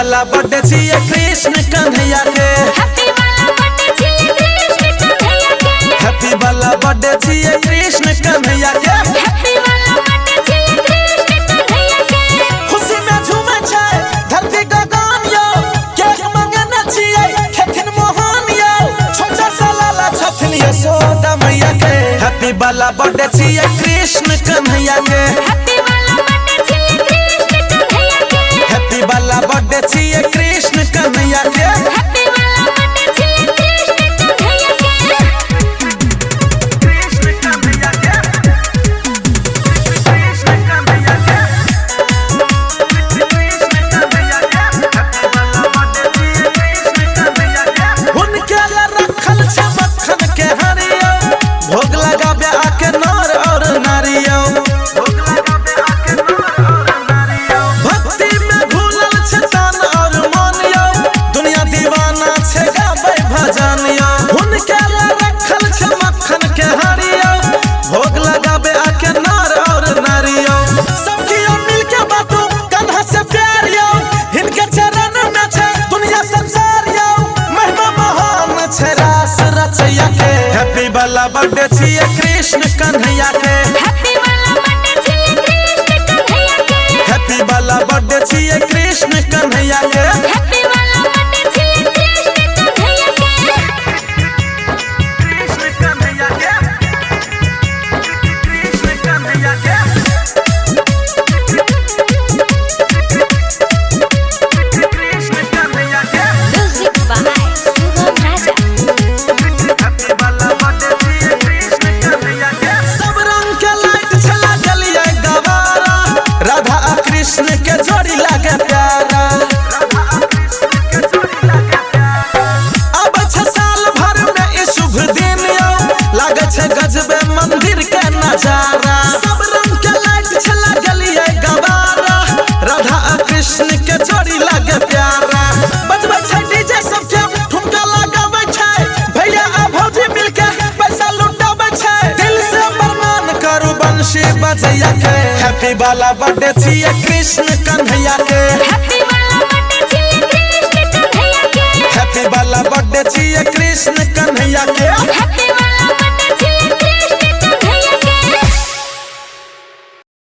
वाला बर्थडे छिए कृष्ण कन्हैया के। हैप्पी वाला बर्थडे छिए कृष्ण कन्हैया के। खुशी में झूमे छै धरती गगन यो, केक मंगने छिए खेथिन मोहन यो, छोटा सा लाला छथिन यशोदा मैया के। हैप्पी वाला बर्थडे छिए कृष्ण कन्हैया के। हैप्पी वाला बर्थडे छिए कृष्ण कन्हैया के। भोग लगाबे आके नर और नारियो, भक्ति में भूलल छै तन और मन यो, दुनिया दीवाना छै गाबै भजन यो। हुनके ला रखल छै मक्खन के हरियो, भोग लगाबे आके नर और नारियो। सब कियो मिलके बातू कन्हा से प्यार यो, हिनके चरण में छै दुनिया संसार यो। महिमा महान छै रास रचैया के। हैप्पी वाला बर्थडे छिए कृष्ण कन्हैया के। हैप्पी वाला बर्थडे छिए कृष्ण कन्हैया के। कृष्ण के जोड़ी लागे प्यारा, अब 6 साल भर में ई शुभ दिन यो, लागे छै गजबे मंदिर के नजारा। सब रंग के लाइट छै लागलिए गवारा, राधा आ कृष्ण के जोड़ी लागे प्यारा। बजबै छै डीजे सब के ठुमका लगाबै छै, भैया आ भौजी मिलके पैसा लुटाबै छै। दिल से प्रणाम करू बंशी बजैया के। हैप्पी वाला बर्थडे छिए कृष्ण कन्हैया के।